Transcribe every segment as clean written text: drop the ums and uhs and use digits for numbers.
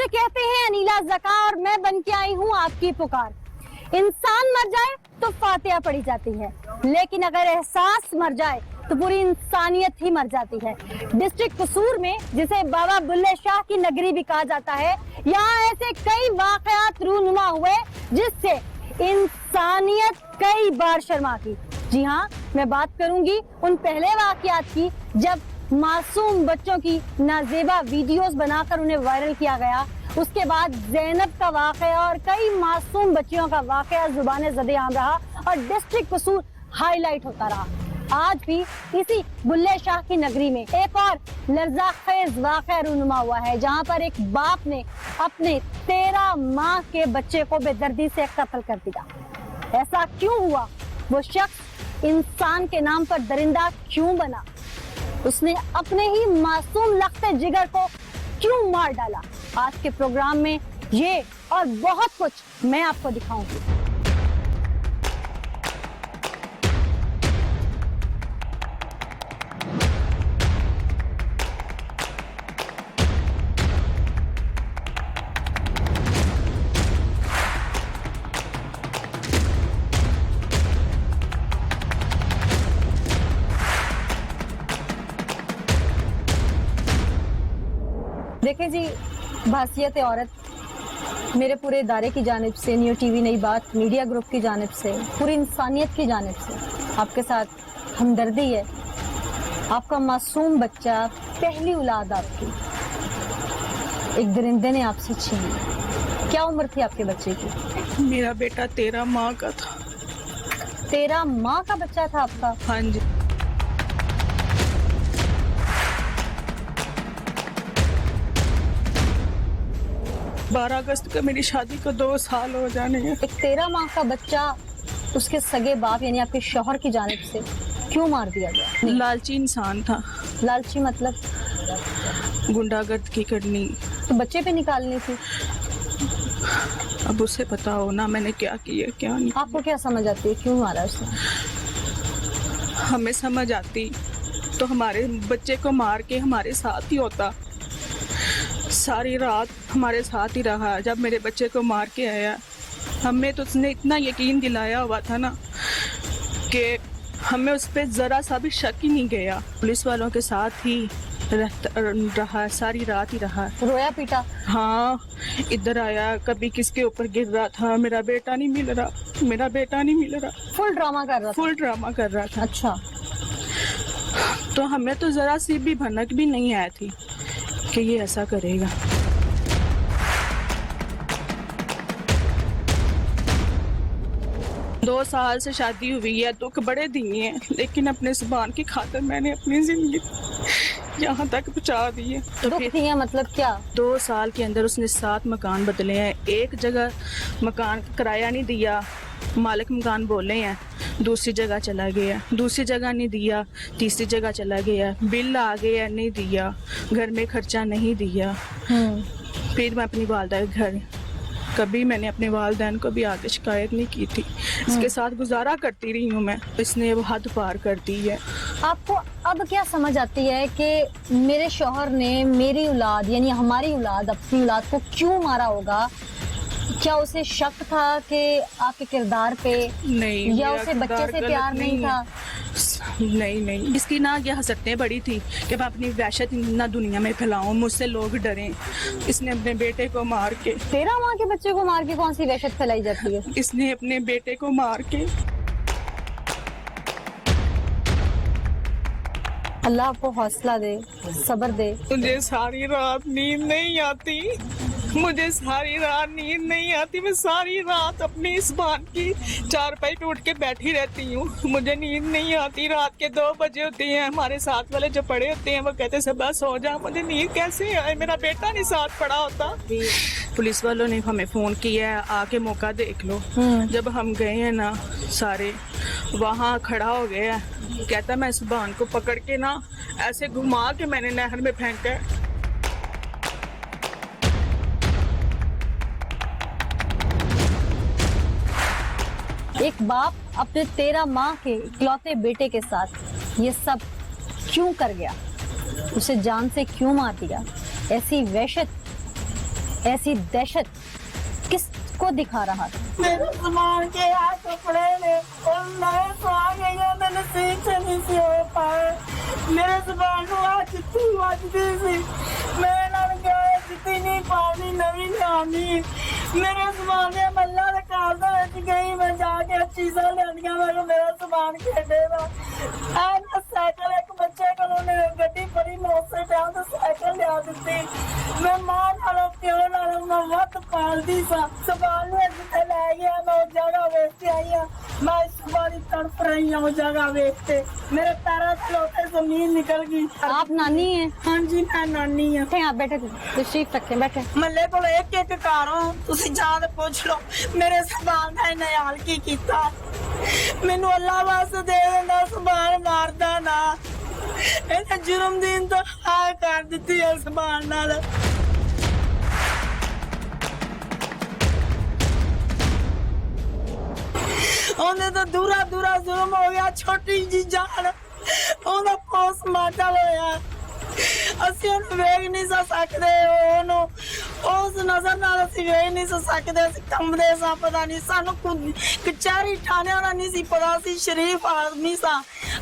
कहते हैं अनीला ज़का और मैं बन के आई हूँ आपकी पुकार। इंसान मर जाए तो फातिहा पढ़ी जाती है, लेकिन अगर एहसास मर जाए तो पूरी इंसानियत ही मर जाती है। डिस्ट्रिक्ट कसूर में, जिसे बाबा बुल्ले शाह की नगरी भी कहा जाता है, यहाँ ऐसे कई वाकयात रूनुमा हुए जिससे इंसानियत कई बार शर्मा की। जी हाँ, मैं बात करूंगी उन पहले वाकयात की जब मासूम बच्चों की नाजेबा वीडियोस बनाकर उन्हें वायरल किया गया। उसके बाद ज़ैनब का वाकया और कई मासूम बच्चियों का वाकया ज़ुबाने ज़दे-आम रहा और डिस्ट्रिक्ट कसूर हाईलाइट होता रहा। आज भी इसी बुल्ले शाह की नगरी में एक और लर्ज़ाखेज़ वाकया रूनुमा हुआ है, जहां पर एक बाप ने अपने 13 माह के बच्चे को बेदर्दी से कत्ल कर दिया। ऐसा क्यों हुआ? वो शख्स इंसान के नाम पर दरिंदा क्यों बना? उसने अपने ही मासूम लख्ते जिगर को क्यों मार डाला? आज के प्रोग्राम में ये और बहुत कुछ मैं आपको दिखाऊंगी। देखें जी, बहसियत औरत मेरे पूरे इदारे की जानिब से, न्यू टीवी नई बात मीडिया ग्रुप की जानिब से, पूरी इंसानियत की जानिब से आपके साथ हमदर्दी है। आपका मासूम बच्चा, पहली औलाद आपकी, एक दरिंदे ने आपसे छीन ली। क्या उम्र थी आपके बच्चे की? मेरा बेटा 13 माह का था। 13 माह का बच्चा था आपका? हाँ जी। 12 अगस्त को मेरी शादी को 2 साल हो जाने हैं। एक 13 माह का बच्चा उसके सगे बाप यानी आपके शौहर की जानिब से क्यों मार दिया गया? लालची इंसान था। लालची मतलब? गुंडागर्द की करनी। तो बच्चे पे निकालनी थी। अब उसे पता हो ना मैंने क्या किया क्या नहीं। आपको क्या समझ आती है क्यों मारा उसने? हमें समझ आती तो हमारे बच्चे को मार के हमारे साथ ही होता। सारी रात हमारे साथ ही रहा। जब मेरे बच्चे को मार के आया, हमें तो उसने इतना यकीन दिलाया हुआ था ना कि हमें उस पर ज़रा सा भी शक ही नहीं गया। पुलिस वालों के साथ ही रहा, सारी रात ही रहा। रोया पीटा? हाँ, इधर आया, कभी किसके ऊपर गिर रहा था, मेरा बेटा नहीं मिल रहा, मेरा बेटा नहीं मिल रहा। फुल ड्रामा कर रहा था? फुल ड्रामा कर रहा था। अच्छा। तो हमें तो ज़रा सी भी भनक भी नहीं आई थी कि ये ऐसा करेगा। दो साल से शादी हुई है, दुख बड़े दिए हैं, लेकिन अपने जुबान की खातिर मैंने अपनी जिंदगी यहाँ तक पहुँचा दी है। तो दुख दिया मतलब क्या? 2 साल के अंदर उसने 7 मकान बदले हैं। एक जगह मकान का किराया नहीं दिया, मालिक मकान बोले हैं, दूसरी जगह चला गया, दूसरी जगह नहीं दिया, तीसरी जगह चला गया, बिल आ गया नहीं दिया, घर में खर्चा नहीं दिया। फिर मैं अपनी वालदा के घर, कभी मैंने अपने वालिदैन को भी आगे शिकायत नहीं की थी। इसके साथ गुजारा करती रही हूँ मैं। इसने वो हद पार कर दी है। आपको अब क्या समझ आती है कि मेरे शौहर ने मेरी औलाद यानी हमारी औलाद, अपनी औलाद को क्यों मारा होगा? क्या उसे शक था कि आपके किरदार पे? नहीं, या उसे बच्चे से प्यार नहीं था? नहीं, इसकी ना ये हसरतें बड़ी थी कि मैं अपनी वहशत ना दुनिया में फैलाऊं, मुझसे लोग डरें। इसने अपने बेटे को मार के, 13 माह के बच्चे को मार के कौन सी वहशत फैलाई जाती है? इसने अपने बेटे को मार के। अल्लाह आपको हौसला दे, सब्र दे। मुझे सारी रात नींद नहीं आती, मुझे सारी रात नींद नहीं आती। मैं सारी रात अपनी इस बात की चारपाई पे उठ के बैठी रहती हूँ। मुझे नींद नहीं आती। रात के 2 बजे होते हैं, हमारे साथ वाले जो पड़े होते हैं वो कहते सब बस हो जा। मुझे नींद कैसे आए? मेरा बेटा नहीं साथ पड़ा होता। पुलिस वालों ने हमें फ़ोन किया है, आके मौका देख लो। जब हम गए हैं ना, सारे वहाँ खड़ा हो गया, कहता मैं इस बहन को पकड़ के ना ऐसे घुमा के मैंने नहर में फेंका। एक बाप अपने 13 माह के इकलौते बेटे के साथ ये सब क्यों कर गया? उसे जान से क्यों मार दिया? ऐसी वहशत, ऐसी दहशत किसको दिखा रहा था? मेरे सामान के हाथ कपड़े ने और नए सो गए, मैंने सीट से नहीं सी हो पाए। मेरे सामान को आज जितनी बजती सी मैं ना गया जितनी नहीं पानी नवी लियानी। मेरे सामान ने मल्ला रखा गई, मैं जाके चीज़ा लिया मैं मेरा सामान खेडेगा। साइकिल एक बच्चे को गड्डी बड़ी मोसे तो साइकिल लिया दी। मैं मां नालों प्यो नालों मैं वत पालदी सा। सवाल जिथे लै गया मैं उस जगह वेख के आई हाँ। मैं इस बारी तड़प रही हूँ उस जगह वेख के। मेरे पैरों से लोटे जमीन निकल गई। आप नानी हैं? हाँ जी मैं नानी हाँ। आप बैठे तशरीफ रखें, बैठे। मल्ले को एक एक घर हो तुसी जाके पूछ लो मेरे सबाल का इन्हें हाल की कीता। मैनू अल्लाह वास्ते दे देना सबाल मारदा ना। इन्हें जुर्म दिन तो हाय कर दिती है सबाल नाल। उन्हें तो दूरा दूरा जुर्म हो गया, छोटी जी जान उन्हें पोस्टमार्टम होया। ਅਸੀਂ ਉਹਨੂੰ ਵੇਖ ਨਹੀਂ ਸਕਦੇ, ਉਹਨੂੰ ਉਸ ਨਜ਼ਰ ਨਾਲ ਅਸੀਂ ਵੇਖ ਨਹੀਂ ਸਕਦੇ। ਅਸੀਂ ਕੰਬਦੇ ਸਾਂ, ਪਤਾ ਨਹੀਂ ਸਾਨੂੰ ਕਚਹਿਰੀ ਥਾਣਿਆਂ ਦਾ ਨਹੀਂ ਸੀ ਪਤਾ। ਅਸੀਂ ਸ਼ਰੀਫ ਆਦਮੀ ਸਾਂ,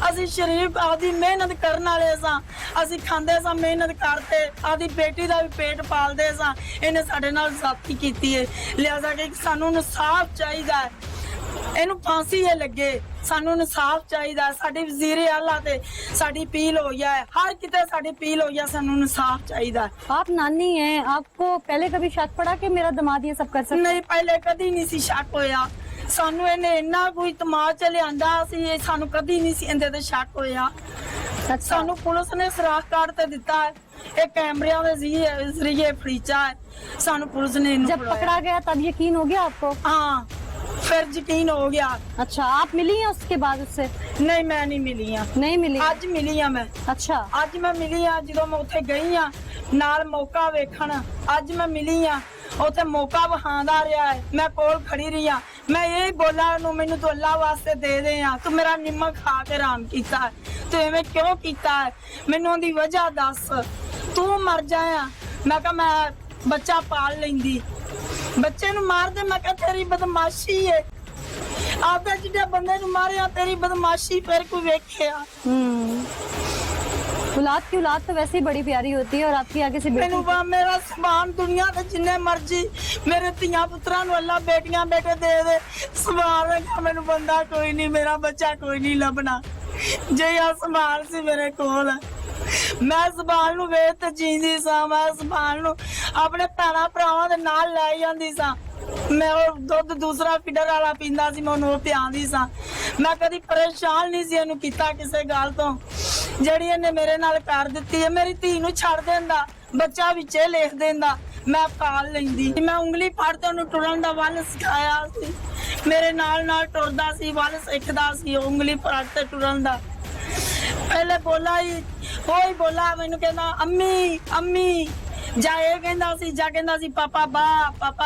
ਅਸੀਂ ਸ਼ਰੀਫ ਆਦੀ ਮਿਹਨਤ ਕਰਨ ਵਾਲੇ ਸਾਂ। ਅਸੀਂ ਖਾਂਦੇ ਸਾਂ, ਮਿਹਨਤ ਕਰਦੇ, ਆਦੀ ਬੇਟੀ ਦਾ ਵੀ ਪੇਟ ਪਾਲਦੇ ਸਾਂ। ਇਹਨੇ ਸਾਡੇ ਨਾਲ ਜ਼ਾਤੀ ਕੀਤੀ ਹੈ, ਲਿਹਾਜ਼ਾ ਕਿ ਸਾਨੂੰ ਇਨਸਾਫ ਚਾਹੀਦਾ ਹੈ। ਇਹਨੂੰ ਫਾਂਸੀ ਇਹ ਲੱਗੇ, ਸਾਨੂੰ ਇਨਸਾਫ ਚਾਹੀਦਾ। ਸਾਡੀ ਵਜ਼ੀਰ ਆਲਾ ਤੇ ਸਾਡੀ अपील हो गया है, हर किते साडी अपील हो गया, सानू इंसाफ चाहिदा। आप नानी हैं, आपको पहले कभी शक पड़ा कि मेरा दामाद ये सब कर सकता? नहीं, पहले कदी नहीं सी शक होया। सानू इन्हें इन्ना कोई तमाश च लिआंदा सी, सानू कदी नहीं सी इंदे ते शक होया। सानू पुलिस ने सराख कार्ड ते दिता है, एक कैमरिया दे जरिए फड़ीचा है। सानू पुलिस ने जब पकड़ा गया तब यकीन हो गया आपको? हाँ, फिर यकीन हो गया। अच्छा, आप मिली हैं उसके बाद उससे? नहीं, मैं नहीं मिली हाँ। नहीं मिली? आज मिली हाँ मैं। अच्छा, ਅੱਜ ਮੈਂ ਮਿਲੀ ਆ ਜਦੋਂ ਮੈਂ ਉੱਥੇ ਗਈ ਆ ਨਾਲ ਮੌਕਾ ਵੇਖਣ। ਅੱਜ ਮੈਂ ਮਿਲੀ ਆ, ਉੱਥੇ ਮੌਕਾ ਵਹਾਂਦਾ ਰਿਹਾ ਹੈ, ਮੈਂ ਕੋਲ ਖੜੀ ਰਹੀ ਆ। ਮੈਂ ਇਹ ਬੋਲਾ ਉਹਨੂੰ, ਮੈਨੂੰ ਤੂੰ ਅੱਲਾ ਵਾਸਤੇ ਦੇ ਦੇ ਆ, ਤੂੰ ਮੇਰਾ ਨਿੰਮਕ ਖਾ ਕੇ ਆਰਾਮ ਕੀਤਾ ਹੈ, ਤੂੰ ਐਵੇਂ ਕਿਉਂ ਕੀਤਾ ਹੈ, ਮੈਨੂੰ ਉਹਦੀ ਵਜ੍ਹਾ ਦੱਸ, ਤੂੰ ਮਰ ਜਾਇਆ। ਮੈਂ ਕਿਹਾ ਮੈਂ ਬੱਚਾ ਪਾਲ ਲੈਂਦੀ, ਬੱਚੇ ਨੂੰ ਮਾਰ ਦੇ। ਮੈਂ ਕਿਹਾ ਤੇਰੀ ਬਦਮਾਸ਼ੀ ਹੈ, आपने जिन्हें बंदे मारे तेरी बदमाशी फिर कोई वेख्या। औलाद की औलाद तो वैसे ही बड़ी प्यारी होती है और आपकी आगे से बेटी। मेरा समान दुनिया के जिन्ने मर्जी मेरे तिया पुत्रा अल्लाह बेटियां बेटे दे दे, सवाल मैनू बंदा कोई नहीं, मेरा बच्चा कोई नहीं लभना। जे सवाल सी मेरे कोल, मैं सवाल नू वेख ते जींदी सा। मैं सवाल नू अपने भैणा भरावां दे नाल लै जांदी सा। मैं दुध दूसरा फीडर वाला पींदा सी, मैं उन्होंने पियांदी सा। मैं कदी परेशान नहीं सी इहनू कीता किसे गल तो जिहड़ी इहने मेरे नाल कर दित्ती है। मेरी धी नू छड्ड देंदा, बच्चा विचे लिख देंदा, मैं पाल लैंदी। मैं उंगली फड़ ते उहनू टुरन दा वल सिखाया सी, मेरे नाल नाल टुरदा सी, वल सिखदा सी उंगली फड़ ते टुरन दा। पहले बोला ही होई बोला, मैनू कहंदा अम्मी अम्मी, जा ਇਹ ਕਹਿੰਦਾ ਸੀ, ਜਾ ਕਹਿੰਦਾ ਸੀ ਪਾਪਾ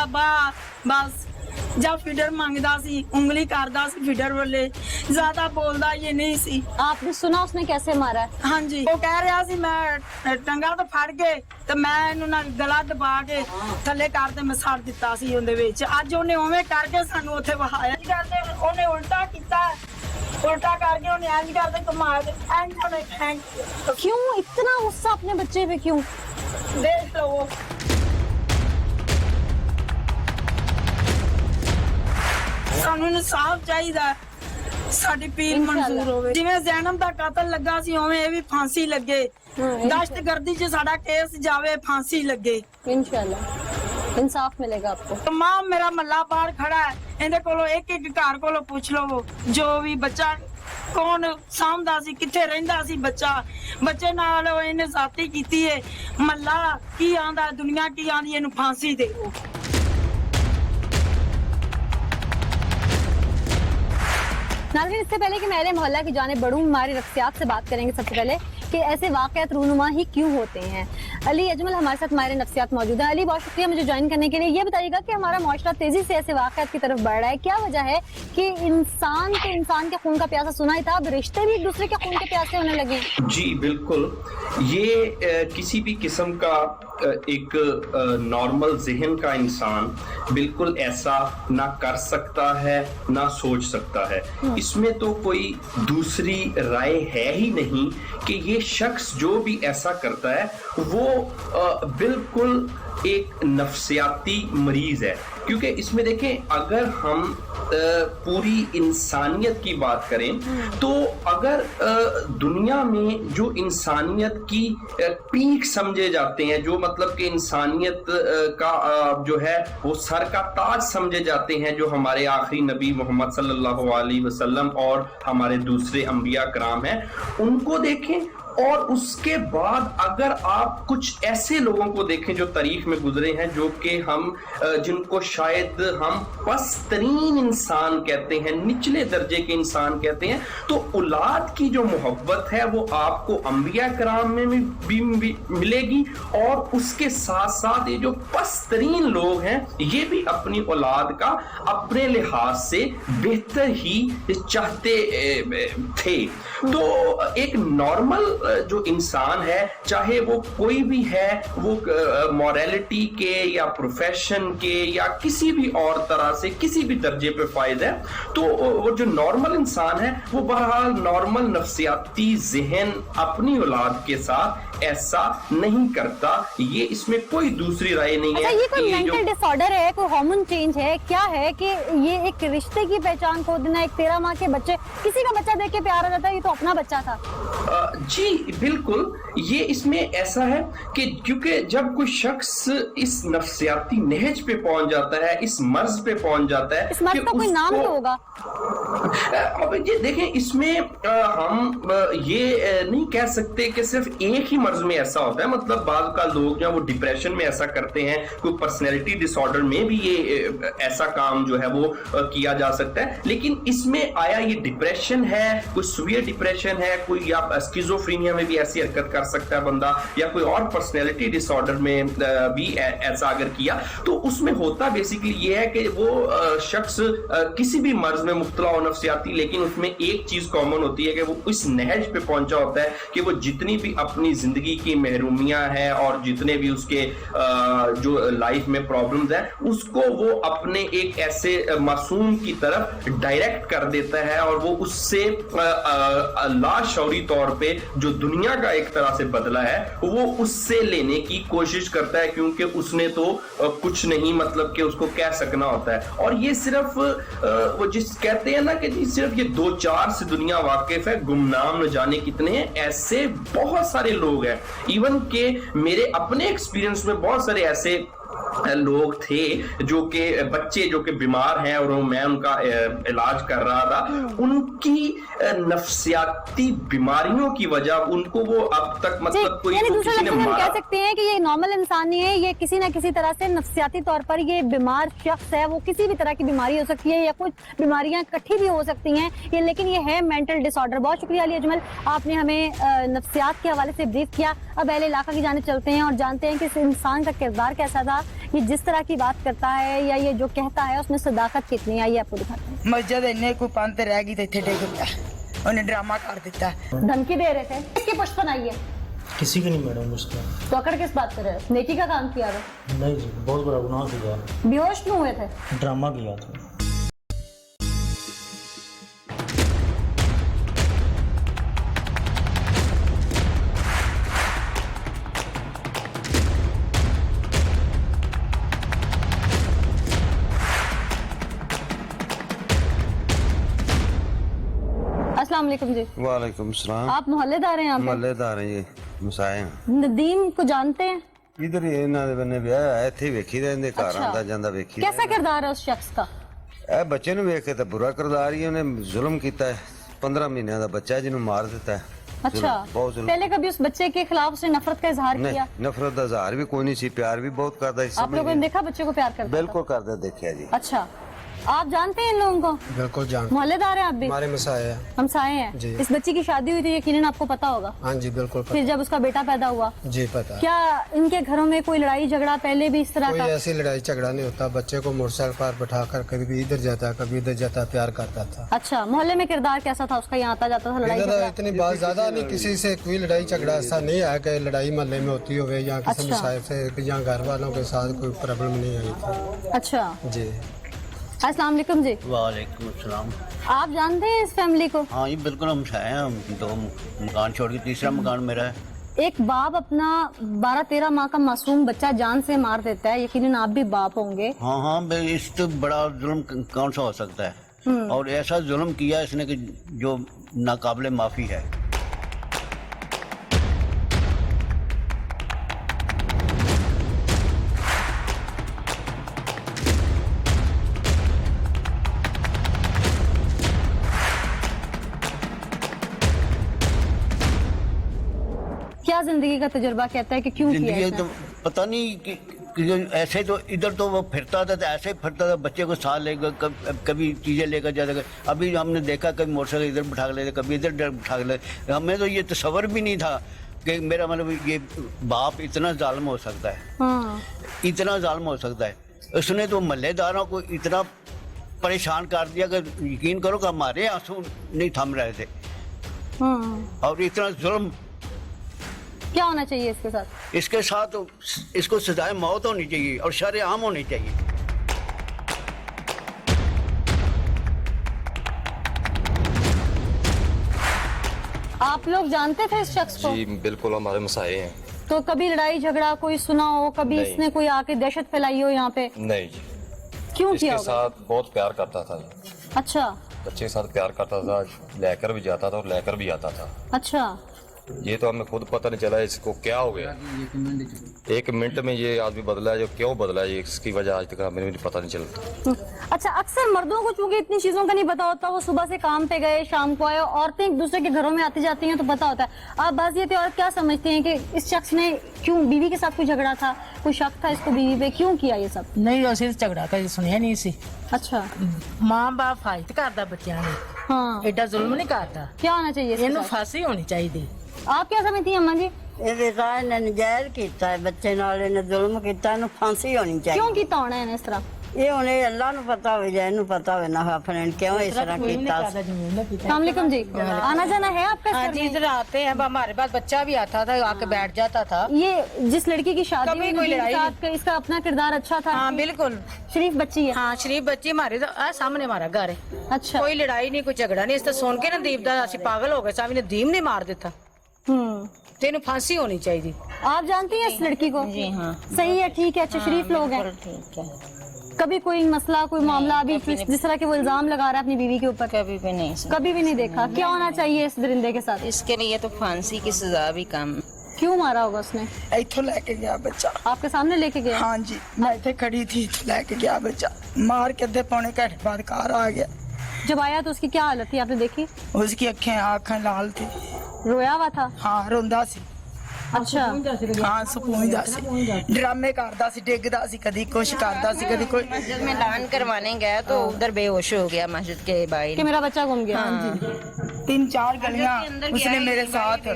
ਬਾ, ਬਸ ਜਾ ਫੀਡਰ ਮੰਗਦਾ ਸੀ, ਉਂਗਲੀ ਕਰਦਾ ਸੀ ਫੀਡਰ ਵੱਲੇ, ਜ਼ਿਆਦਾ ਬੋਲਦਾ ਇਹ ਨਹੀਂ ਸੀ। आपने सुना उसने कैसे मारा? ਹਾਂਜੀ, ਉਹ ਕਹਿ ਰਿਹਾ ਸੀ ਮੈਂ ਟੰਗਾ ਤੋਂ ਫੜ ਕੇ ਤੇ ਮੈਂ ਇਹਨੂੰ ਨਾਲ ਗਲਾ ਦਬਾ ਕੇ ਥੱਲੇ ਕਰ ਤੇ ਮੈਂ ਸੜ ਦਿੱਤਾ ਸੀ ਉਹਦੇ ਵਿੱਚ। ਅੱਜ ਉਹਨੇ ਉਵੇਂ ਕਰਕੇ ਸਾਨੂੰ ਉੱਥੇ ਵਹਾਇਆ। ਕਰਦੇ ਉਹਨੇ ਉਲਟਾ ਕੀਤਾ, उल्टा करके उन्हें इंज करते कमाल इंज होने। क्यों इतना गुस्सा अपने बच्चे पे क्यों? देख लो वो सानू इंसाफ चाहिए, साडी पीर मंजूर होवे। जिवें जैनब दा कातल लगा सी उवें ए भी फांसी लगे, दहशतगर्दी च साडा केस जावे, फांसी लगे। इंशाल्लाह इंसाफ मिलेगा आपको। तमाम मेरा मल्ला बाहर खड़ा है, इहदे कोलों एक एक घर कोलों पूछ लो जो भी बच्चा कौन सामदा सी, किथे रहिंदा सी बच्चा, बच्चे नाल इहने जाती कीती है। मल्ला की आंदा, दुनिया की आंदी, इहनू फांसी देओ। नाज़रीन, इससे पहले कि मैं अहले मोहल्ला की जाने बढ़ूं, हमारी नफ्सियात से बात करेंगे सबसे पहले कि ऐसे वाक़यात रूनुमा ही क्यों होते हैं। अली अजमल हमारे साथ हमारे नफ्सियात मौजूद हैं। अली, बहुत शुक्रिया मुझे ज्वाइन करने के लिए। ये बताइएगा कि हमारा मुआशरा तेजी से ऐसे वाक़यात की तरफ बढ़ रहा है, क्या वजह है कि इंसान के खून का प्यासा सुना ही था, अब रिश्ते भी एक दूसरे के खून के प्यासे होने लगे? जी बिल्कुल, ये किसी भी किस्म का एक नॉर्मल ज़हन का इंसान बिल्कुल ऐसा ना कर सकता है ना सोच सकता है। इसमें तो कोई दूसरी राय है ही नहीं कि ये शख्स जो भी ऐसा करता है वो बिल्कुल एक नफ्सियाती मरीज है। क्योंकि इसमें देखें, अगर हम पूरी इंसानियत की बात करें तो अगर दुनिया में जो इंसानियत की पीक समझे जाते हैं, जो मतलब कि इंसानियत का जो है वो सर का ताज समझे जाते हैं, जो हमारे आखिरी नबी मोहम्मद सल्लल्लाहु अलैहि वसल्लम और हमारे दूसरे अंबिया कराम हैं, उनको देखें। और उसके बाद अगर आप कुछ ऐसे लोगों को देखें जो तारीख में गुजरे हैं, जो कि हम जिनको शायद हम पस्तरीन इंसान कहते हैं, निचले दर्जे के इंसान कहते हैं, तो औलाद की जो मोहब्बत है वो आपको अंबिया कराम में भी मिलेगी। और उसके साथ साथ ये जो पस्तरीन लोग हैं ये भी अपनी औलाद का अपने लिहाज से बेहतर ही चाहते थे। तो एक नॉर्मल जो इंसान है, चाहे वो कोई भी है, वो मॉरलिटी के या प्रोफेशन के या किसी भी और तरह से किसी भी दर्जे पे फायदा है, तो वो जो नॉर्मल इंसान है वो बहरहाल नॉर्मल नफ्सियाती ज़हन अपनी औलाद के साथ ऐसा नहीं करता। ये इसमें कोई दूसरी राय नहीं है। ये कोई मेंटल डिसऑर्डर है, कोई हार्मोन चेंज है, क्या है कि ये एक रिश्ते की पहचान खो देना? एक 13 माह के बच्चे, किसी का बच्चा देख के प्यार आ जाता है, ये तो अपना बच्चा था। जी बिल्कुल, ये इसमें ऐसा है कि क्योंकि जब कोई शख्स इस नफ्सियाती नहज पे पहुंच जाता है, इस मर्ज पे पहुंच जाता है, इस मर्ज का कोई नाम तो होगा। अब ये देखें, इसमें हम ये नहीं कह सकते कि सिर्फ एक ही मर्ज में ऐसा होता है। मतलब बाद का लोग जो वो डिप्रेशन में ऐसा करते हैं, कोई पर्सनैलिटी डिसऑर्डर में भी ये ऐसा काम जो है वो किया जा सकता है। लेकिन इसमें आया ये डिप्रेशन है, कोई सीवियर डिप्रेशन है, कोई या स्किज़ोफ्रेनिया में भी ऐसी हरकत कर सकता है बंदा, या कोई और पर्सनैलिटी डिसऑर्डर में भी ऐसा अगर किया, तो उसमें होता बेसिकली ये है कि वो शख्स किसी भी मर्ज में मुब्तला हो नफ्सियाती, लेकिन उसमें एक चीज कॉमन होती है कि वो इस नहज पे पहुंचा होता है कि वो जितनी भी अपनी जिंदगी की महरूमियां हैं और जितने भी उसके जो लाइफ में प्रॉब्लम्स हैं, उसको वो अपने एक ऐसे मासूम की तरफ डायरेक्ट कर देता है और वो उससे लाशौरी तौर पे जो दुनिया का एक तरह से बदला है वो उससे लेने की कोशिश करता है, क्योंकि उसने तो कुछ नहीं, मतलब कि उसको कह सकना होता है। और ये सिर्फ वो जिस कहते हैं ना कि जी सिर्फ ये 2-4 से दुनिया वाकिफ है, गुमनाम न जाने कितने हैं, ऐसे बहुत सारे लोग हैं। इवन के मेरे अपने एक्सपीरियंस में बहुत सारे ऐसे लोग थे जो कि बच्चे जो कि बीमार हैं और मैं उनका इलाज कर रहा था, उनकी नफ्सियाती बीमारियों की वजह उनको वो अब तक मतलब कोई किसी ने मारा। कह सकते हैं कि ये नॉर्मल इंसान नहीं है, ये किसी ना किसी तरह से नफ्सियाती तौर पर ये बीमार शख्स है। वो किसी भी तरह की बीमारी हो सकती है या कुछ बीमारियां इकट्ठी भी हो सकती हैं ये, लेकिन ये है मेंटल डिसऑर्डर। बहुत शुक्रिया अली अजमल, आपने हमें नफ्सियात के हवाले से ब्रीफ किया। अब अहले इलाका की जाने चलते हैं और जानते हैं कि इस इंसान का किरदार कैसा था, ये जिस तरह की बात करता है या ये जो कहता है उसमें सदाकत कितनी आई है, आपको दिखाते हैं। मस्जिद इन्ने कोई पंत रह गई तो इत्थे टेक दिता, उन्हें ड्रामा कर दिता। धमकी दे रहे थे, किसकी पुष्पन आई है? किसी की नहीं मैडम, मुझको। तो अकड़ किस बात कर रहे हो? नेकी का काम किया है? नहीं जी, बहुत बड़ा गुनाह किया। बेहोश क्यों हुए थे? ड्रामा किया था। अस्सलाम वालेकुम जी। वालेकुम सलाम। आप मोहल्लेदार हैं? यहाँ पे मोहल्लेदार हैं जी, मसाए हैं। नदीम को जानते हैं? इधर ही इन्हां दे बन्ने ब्याह है, इत्थे ही वेखी दे, इहदे घर अच्छा। आंदा जांदा वेखी कैसा किरदार है उस शख्स का? ए बच्चे नु वेख के तो बुरा किरदार ही, उन्हें जुल्म कीता है। 15 महीने दा बच्चा है जिन्हों मार दिता है। अच्छा, बहुत जुल्म। पहले कभी उस बच्चे के खिलाफ उसने नफरत का इजहार नहीं, किया? नफरत दा इजहार भी कोई नहीं सी, प्यार भी बहुत करदा। आप लोगों ने देखा बच्चे को प्यार करता? बिल्कुल करदा देखिया जी। अच्छा, आप जानते हैं इन लोगों को? बिल्कुल जान मोहल्लेदार हैं आप भी? हमारे मसाए हैं। हमसाए हैं। जी। इस बच्ची की शादी हुई तो यकीनन आपको पता होगा। हाँ जी बिल्कुल फिर जब उसका बेटा पैदा हुआ, जी पता है। क्या इनके घरों में कोई लड़ाई झगड़ा पहले भी इस तरह कोई का? ऐसी लड़ाई झगड़ा नहीं होता। बच्चे को मोटरसाइकिल पर बैठाकर कभी इधर जाता कभी इधर जाता, प्यार करता था। अच्छा, मोहल्ले में किरदार कैसा था उसका? यहाँ आता जाता था, लड़ाई इधर झगड़ा? इतनी बात ज्यादा नहीं, किसी से कोई लड़ाई झगड़ा ऐसा नहीं है कि लड़ाई मोहल्ले में होती हो गई, यहाँ किसी अच्छा। मसाइब से यहाँ घर वालों के साथ कोई प्रॉब्लम नहीं आई थी। अच्छा, जी अस्सलाम वालेकुम जी। वालेकुम अस्सलाम। आप जानते हैं इस फैमिली को? हाँ ये बिल्कुल हम हैं, हम 2 मकान छोड़ के तीसरा मकान मेरा है। एक बाप अपना 12-13 माह का मासूम बच्चा जान से मार देता है, यकीनन आप भी बाप होंगे। हाँ इस तो बड़ा जुल्म कौन सा हो सकता है, और ऐसा जुल्म किया इसने कि जो नाकाबिले माफ़ी है। क्या जिंदगी का तजुर्बा कहता है कि क्यों किया जिंदगी इसने? तो पता नहीं कि ऐसे तो इधर तो वो फिरता था तो ऐसे ही फिरता था, बच्चे को साथ लेकर कभी चीज़ें लेकर जाता था। अभी हमने देखा कभी मोटरसाइकिल इधर बिठा लेते, कभी इधर बिठा लेते। हमें तो ये तस्वर भी नहीं था कि मेरा मतलब ये बाप इतना जालिम हो सकता है, हाँ। इतना जालिम हो सकता है। उसने तो महल्लेदारों को इतना परेशान कर दिया कि यकीन करो कि हमारे आंसू नहीं थम रहे थे, हाँ। और इतना जुल्म। क्या होना चाहिए इसके साथ? इसके साथ तो इसको सजाए मौत होनी चाहिए और शरेआम होनी चाहिए। आप लोग जानते थे इस शख्स को? जी बिल्कुल, हमारे मसाए हैं। तो कभी लड़ाई झगड़ा कोई सुना हो, कभी नहीं। इसने कोई आके दहशत फैलाई हो यहाँ पे? नहीं जी, क्यों इसके किया होगा? साथ बहुत प्यार करता था, अच्छा बच्चे के साथ प्यार करता था, लेकर भी जाता था और लेकर भी आता था। अच्छा। ये तो हमें खुद पता नहीं चला इसको क्या हो गया। 1 मिनट में ये आदमी बदला है, जो क्यों बदला है इसकी वजह आज तक हमें भी पता नहीं चलता। अच्छा, अक्सर मर्दों को चूंकि इतनी चीजों का नहीं पता होता, वो सुबह से काम पे गए शाम को आए, औरतें एक दूसरे के घरों में आती जाती हैं तो पता होता है। आप बात ये थी, औरत क्या समझती हैं कि इस शख्स ने क्यों, बीवी के साथ कोई झगड़ा था, कोई शक था इसको बीवी पे, क्यों किया ये सब? नहीं ਅਸੀਂ ਝਗੜਾ ਕਦੇ ਸੁਣਿਆ ਨਹੀਂ ਸੀ। अच्छा, ਮਾਂ ਬਾਪ ਫਾਇਤ ਕਰਦਾ ਬੱਚਿਆਂ ਨੂੰ, हाँ। ਐਡਾ ਜ਼ੁਲਮ ਨਹੀਂ ਕਰਦਾ। क्या होना चाहिए इसके ਇਹਨੂੰ साथ? ਫਾਂਸੀ ਹੋਣੀ ਚਾਹੀਦੀ। आप क्या समझती हैं अम्मा जी? ਇਹਦੇ ਤਾਂ ਇਹਨੇ ਨਜਾਇਜ਼ ਕੀਤਾ ਹੈ, ਬੱਚੇ ਨਾਲ ਇਹਨੇ ਜ਼ੁਲਮ ਕੀਤਾ, ਇਹਨੂੰ ਫਾਂਸੀ ਹੋਣੀ क्यों ਚਾਹੀਦੀ। किया होना है इस तरह? ਇਹ ਹੁਣ ਇਹ ਅੱਲਾ ਨੂੰ ਪਤਾ ਹੋਵੇ ਜਾਂ ਇਹਨੂੰ ਪਤਾ ਹੋਵੇ ਨਾ ਆਪਣੇ ਨੂੰ ਕਿਉਂ ਇਸ ਤਰ੍ਹਾਂ ਕੀਤਾ। अस्सलाम वालेकुम जी, आना जाना है आपका? हाँ इस जी, घर इधर आते हैं, अब हमारे पास बच्चा भी आता था, आके बैठ जाता था। में? ये जिस लड़की की शादी कभी हुई कोई उनके लड़ाई साथ इसका अपना किरदार अच्छा था? हाँ बिल्कुल, शरीफ बच्ची है। हाँ शरीफ बच्ची हमारे सामने हमारा घर है। अच्छा। कोई लड़ाई नहीं, कोई झगड़ा नहीं। इस तो सुन के ना दीप दा ਅਸੀਂ पागल हो गए, साहब ने दीम नहीं मार देता। तेन फांसी होनी चाहिए। आप जानती हैं इस लड़की को? जी हाँ। सही है, ठीक है, अच्छा शरीफ लोग हैं। ठीक है, कभी कोई मसला, कोई मामला अभी जिस तरह के वो इल्जाम लगा रहा है अपनी बीवी के ऊपर? कभी भी नहीं सुना। कभी भी नहीं देखा। क्या होना चाहिए इस दरिंदे के साथ? इसके लिए तो फांसी की सजा भी कम। क्यों मारा होगा उसने? इथों लेके गया बच्चा। आपके सामने लेके गया? हाँ जी, मैं इतने खड़ी थी, इथों लेके गया बच्चा, मार के अद्धे पौने घंटे बाद घर आ गया। जब आया तो उसकी क्या हालत थी, आपने देखी? उसकी आँखें लाल थी। रोया हुआ था? हाँ रोंदा सी। अच्छा। हाँ ਸਕੂੰਦਾ ਸੀ, ਡਰਾਮੇ ਕਰਦਾ ਸੀ, ਡਿੱਗਦਾ ਸੀ, ਕਦੀ ਕੁਛ ਕਰਦਾ ਸੀ, ਕਦੀ ਕੋਈ। मस्जिद में दान करवाने गया तो उधर बेहोश हो गया मस्जिद के बाहर। कि मेरा बच्चा गुम गया? 3-4 गलियां उसने मेरे साथ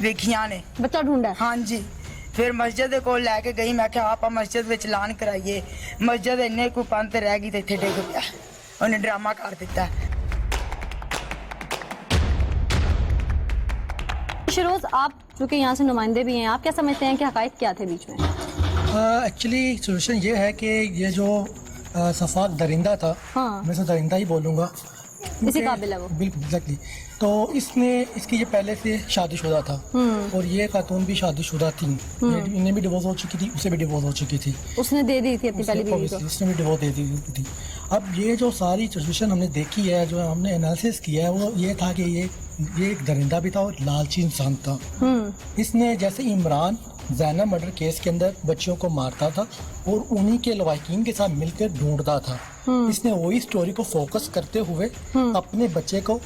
ਵੇਖੀਆਂ ਨੇ। बच्चा ढूंढा है? हाँ जी, ਫਿਰ ਮਸਜਿਦ ਦੇ ਕੋਲ ਲੈ ਕੇ ਗਈ, ਮੈਂ ਕਿਹਾ ਆਪਾਂ ਮਸਜਿਦ ਵਿੱਚ ਐਲਾਨ ਕਰਾਈਏ। ਮਸਜਿਦ ਇੰਨੇ ਕੋਈ ਪੰਤ ਰਹਿ ਗਈ ਤੇ ਇੱਥੇ ਡਿੱਗ ਪਿਆ। ਉਹਨੇ ਡਰਾਮਾ ਕਰ ਦਿੱਤਾ। शिरोज, आप चूंकि यहाँ से नुमाइंदे भी हैं, आप क्या समझते हैं कि हकायक क्या थे बीच में? एक्चुअली सोल्यूशन ये है कि ये जो सफाक दरिंदा था, हाँ। मैं तो दरिंदा ही बोलूँगा, इसी काबिल है वो। बिल्कुल एग्जैक्टली। तो इसने इसकी ये पहले से शादीशुदा था और ये खातून भी शादीशुदा थी। इन्हें भी डिवोर्स हो चुकी थी, उसे भी डिवोर्स हो चुकी थी। उसने दे दी थी अपनी पहली बीवी को? उसने भी डिवोर्स दे दी थी। अब ये जो सारी सिचुएशन हमने देखी है, जो हमने एनालिसिस किया है, वो ये था कि ये एक दरिंदा भी था और लालची इंसान था। इसने जैसे इमरान जैनब मर्डर केस के अंदर बच्चियों को मारता था और उन्हीं के लवाकिन के साथ मिलकर ढूंढता था, इसने वही स्टोरी को फोकस करते हुए अपने बच्चे को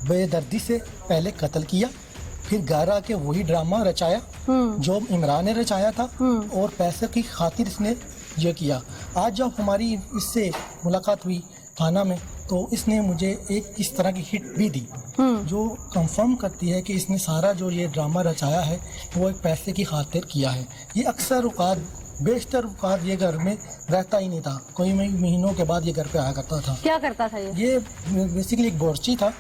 बेदर्दी से पहले कत्ल किया, फिर घर आके वही ड्रामा रचाया जो इमरान ने रचाया था और पैसे की खातिर इसने ये किया। आज जब हमारी इससे मुलाकात हुई थाना में, तो इसने मुझे एक इस तरह की हिट भी दी जो कंफर्म करती है कि इसने सारा जो ये ड्रामा रचाया है वो एक पैसे की खातिर किया है। ये अक्सर औकात, बेशतर औकात ये घर में रहता ही नहीं था, कोई महीनों के बाद ये घर पे आया करता था। क्या करता था ये बेसिकली एक बोर्ची था,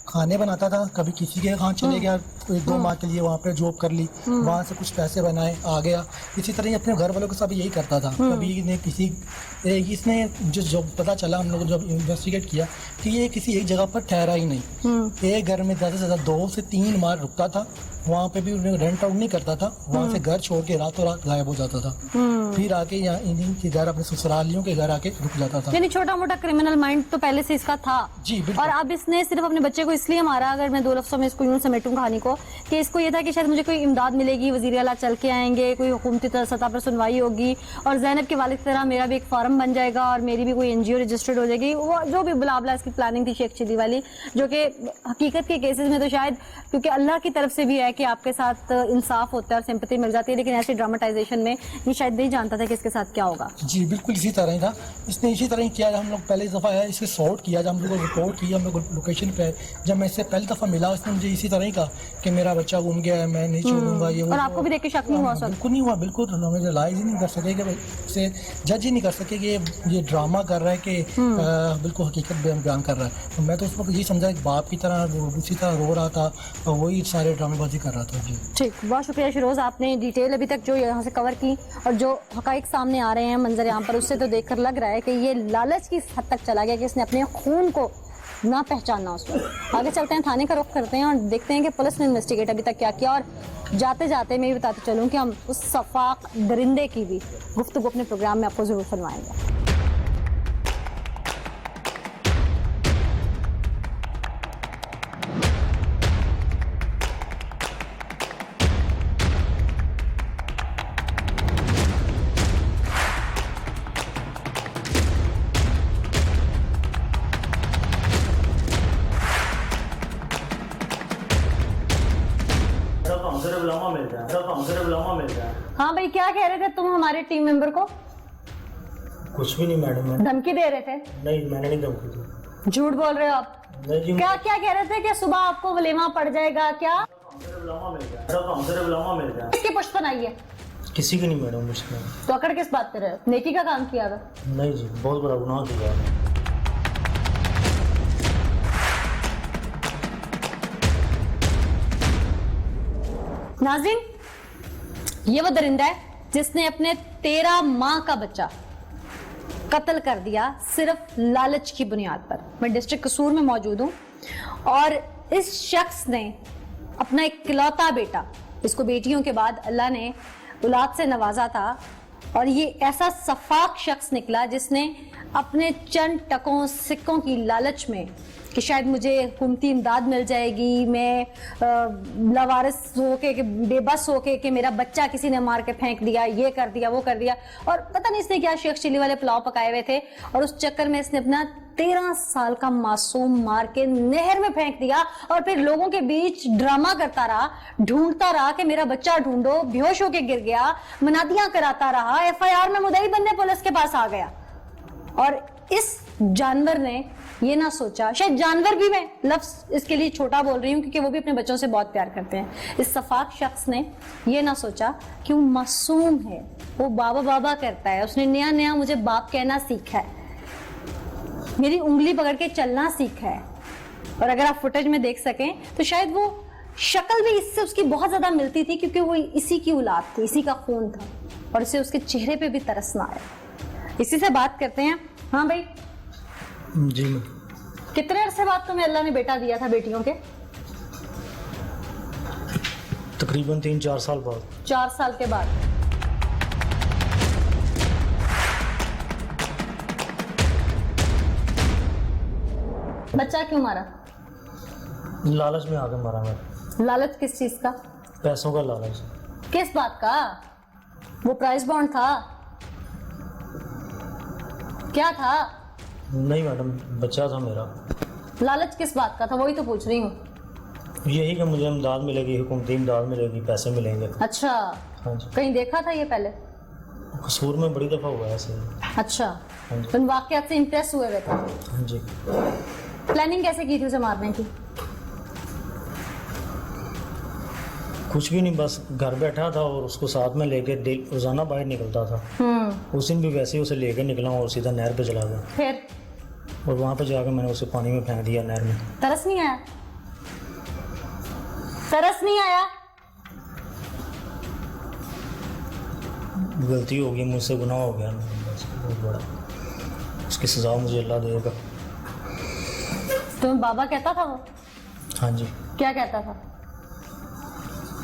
खाने बनाता था, कभी किसी के यहाँ चले गया, 1-2 माह के लिए वहाँ पे जॉब कर ली, वहाँ से कुछ पैसे बनाए आ गया। इसी तरह ये अपने घर वालों के साथ यही करता था। कभी ने इसने जो पता चला, हम लोग जब इन्वेस्टिगेट किया कि ये किसी एक जगह पर ठहरा ही नहीं, एक घर में ज़्यादा से ज़्यादा 2 से 3 माह रुकता था, वहाँ पे भी उन्हें रेंट आउट नहीं करता था, वहाँ से घर छोड़ के रातों रात गायब हो जाता था, फिर आके यहाँ इन्हीं के घर, अपने ससुरालियों के घर आके रुक जाता था। यानी छोटा मोटा क्रिमिनल माइंड तो पहले से इसका था। जी बिल्कुल। और अब इसने सिर्फ अपने बच्चे को इसलिए मारा, अगर मैं 2 लफ्ज़ों में इसको यूं समेटूं कहानी को, कि इसको ये था कि शायद मुझे कोई इमदाद मिलेगी, वज़ीर आला चल के आएंगे, कोई हुकूमती सतह पर सुनवाई होगी और ज़ैनब के वालिद की तरह मेरा भी एक फॉर्म बन जाएगा और मेरी भी कोई NGO रजिस्टर्ड हो जाएगी। वो जो भी बुलाबला इसकी प्लानिंग थी शेख चिली वाली, जो कि हकीकत के केसेस में तो शायद क्योंकि अल्लाह की तरफ से भी है कि आपके साथ इंसाफ होता है और सिंपैथी मिल जाती है, लेकिन ऐसे ड्रामेटाइजेशन में ये शायद नहीं जानता था कि इसके साथ क्या होगा। जी बिल्कुल इसी तरह ही था, इसने इसी तरह ही किया। हम लोग पहली दफ़ा है इसे सॉर्ट किया, जब हम लोग रिपोर्ट किया, हम लोग लोकेशन पे, जब मैं इससे पहली दफ़ा मिला उसने मुझे इसी तरह ही कहा कि मेरा बच्चा घूम गया है, मैं नहीं छोड़ूंगा। ये और आपको भी देख के शक नहीं हुआ? बिल्कुल नहीं हुआ, बिल्कुल हमें रियलाइज ही नहीं कर सके कि उसे जज ही नहीं कर सके कि ये ड्रामा कर रहा है कि बिल्कुल हकीकत बयान कर रहा है। तो मैं तो उस वक्त ये समझा एक बाप की तरह उसी तरह रो रहा था और वही सारे ड्रामेबाजी कर रहा था। जी ठीक, बहुत शुक्रिया शिरोज़, आपने डिटेल अभी तक जो यहाँ से कवर की और जो हकाइक सामने आ रहे हैं मंजर यहाँ पर, उससे तो देखकर लग रहा है कि ये लालच की हद तक चला गया कि इसने अपने खून को ना पहचानना उसमें। आगे चलते हैं, थाने का रुख करते हैं और देखते हैं कि पुलिस ने इन्वेस्टिगेट अभी तक क्या किया। और जाते जाते मैं ये बताते चलूँ कि हम उस सफाक दरिंदे की भी गुफ्तगू अपने प्रोग्राम में आपको ज़रूर सुनवाएंगे। हाँ भाई, क्या कह रहे थे तुम हमारे टीम मेंबर को? कुछ भी नहीं मैडम, धमकी दे रहे थे? नहीं, मैंने नहीं धमकी दी। झूठ बोल रहे हो आप? नहीं जी। क्या क्या कह रहे थे कि सुबह आपको वलीमा पड़ जाएगा? क्या किसकी पुष्ट बनाई है? किसी की नहीं मैडम, मुझसे। तो अकड़ किस बात कर रहे हो? नेकी का काम किया था? नहीं जी, बहुत बड़ा गुनाह किया। नाज़रीन, ये वो दरिंदा है जिसने अपने 13 माह का बच्चा कत्ल कर दिया सिर्फ लालच की बुनियाद पर। मैं डिस्ट्रिक्ट कसूर में मौजूद हूँ और इस शख्स ने अपना एक इकलौता बेटा, इसको बेटियों के बाद अल्लाह ने औलाद से नवाजा था, और ये ऐसा सफाक शख्स निकला जिसने अपने चंद टकों सिक्कों की लालच में कि शायद मुझे हुकूमती इमदाद मिल जाएगी, मैं लावारिस होके कि बेबस होके कि मेरा बच्चा किसी ने मार के फेंक दिया, ये कर दिया, वो कर दिया, और पता नहीं इसने क्या शेख चिली वाले पुलाव पकाए हुए थे, और उस चक्कर में इसने अपना 13 साल का मासूम मार के नहर में फेंक दिया और फिर लोगों के बीच ड्रामा करता रहा, ढूंढता रहा कि मेरा बच्चा ढूंढो, बेहोश होके गिर गया, मनादियां कराता रहा, FIR में मुद्दई बनने पुलिस के पास आ गया। और इस जानवर ने ये ना सोचा, शायद जानवर भी मैं लफ्ज इसके लिए छोटा बोल रही हूँ क्योंकि वो भी अपने बच्चों से बहुत प्यार करते हैं, इस सफाक शख्स ने ये ना सोचा कि वो मासूम है, वो बाबा बाबा करता है, उसने नया नया मुझे बाप कहना सीखा है, मेरी उंगली पकड़ के चलना सीखा है। और अगर आप फुटेज में देख सकें तो शायद वो शक्ल भी इससे उसकी बहुत ज्यादा मिलती थी क्योंकि वो इसी की औलाद थी, इसी का खून था, और इसे उसके चेहरे पे भी तरसना आया। इसी से बात करते हैं। हाँ भाई जी, कितने अरसे बाद तुम्हें अल्लाह ने बेटा दिया था बेटियों के? तकरीबन 3-4 साल बाद। 4 साल के बाद। बच्चा क्यों मारा? लालच में आके मारा मैं। लालच किस चीज का? पैसों का लालच। किस बात का? वो प्राइस बॉन्ड था? क्या था? नहीं मैडम, बच्चा था मेरा। लालच किस बात का था, वही तो पूछ रही हूँ। यही कि मुझे इमदाद मिलेगी, हुकूमती इमदाद मिलेगी, पैसे मिलेंगे। अच्छा, हाँ जी। कहीं देखा था ये पहले? कसूर में बड़ी दफ़ा हुआ है ऐसे। अच्छा, हाँ जी। तुम वाकयात से इम्प्रेस हुए हुए थे। हाँ जी। प्लानिंग कैसे की थी उसे मारने की? कुछ भी नहीं, बस घर बैठा था और उसको साथ में लेके रोजाना बाहर निकलता था। उस दिन भी वैसे ही उसे लेकर निकला और सीधा नहर पे चला गया फिर और वहाँ पे जाकर मैंने उसे पानी में फेंक दिया, नहर में। तरस नहीं आया? तरस नहीं आया? गलती हो गई मुझसे, गुनाह हो गया बस, बहुत बड़ा। उसकी सजा मुझे अल्लाह देगा। तुम्हें बाबा कहता था वो? हाँ जी, क्या कहता था?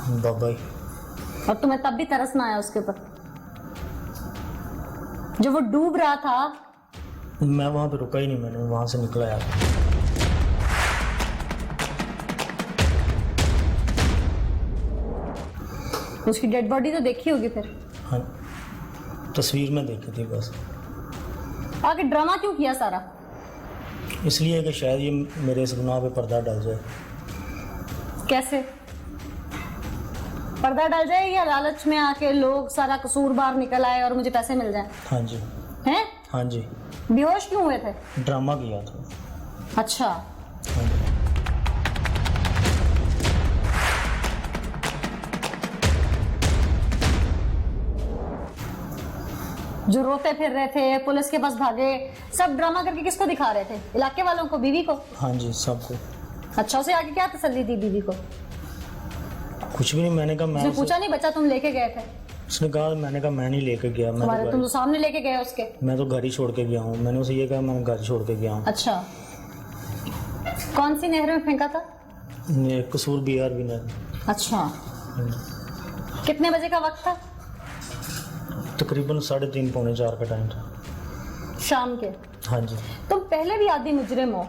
बाबा ही। और तुम्हें तब भी तरस ना आया उसके ऊपर? जब वो डूब रहा था मैं वहाँ पे रुका ही नहीं, मैंने वहाँ से निकला यार। उसकी डेड बॉडी तो देखी होगी फिर? हाँ, तस्वीर में देखी थी बस। आगे ड्रामा क्यों किया सारा? इसलिए कि शायद ये मेरे इस गुनाह पे पर्दा डाल जाए। कैसे पर्दा डाल जाए? या लालच में आके लोग सारा कसूर बाहर निकल आए और मुझे पैसे मिल जाए? हाँ जी। हैं? हाँ जी, बेहोश क्यों हुए थे? ड्रामा किया था। अच्छा, हाँ जी। जो रोते फिर रहे थे, पुलिस के पास भागे, सब ड्रामा करके किसको दिखा रहे थे? इलाके वालों को, बीवी को? हाँ जी, सबको। अच्छा, उसे आगे क्या तसल्ली दी बीवी को? कुछ भी नहीं, मैंने कहा मैं उसने पूछा नहीं बच्चा तुम लेके गए थे? उसने कहा, मैंने कहा मैं नहीं लेके गया, तुम्हारे तुम तो सामने लेके गए उसके। मैं तो घर ही छोड़ के गया हूँ। मैंने उसे ये कहा मैं घर छोड़ के गया हूँ। अच्छा, कौन सी नहर में फेंका था? ये कसूर बिहार भी नहीं। अच्छा, कितने बजे का वक्त था? तकरीबन 3:30 पौने 4 का टाइम था, शाम के। हाँ जी। तुम पहले भी आदि मुजरिम हो,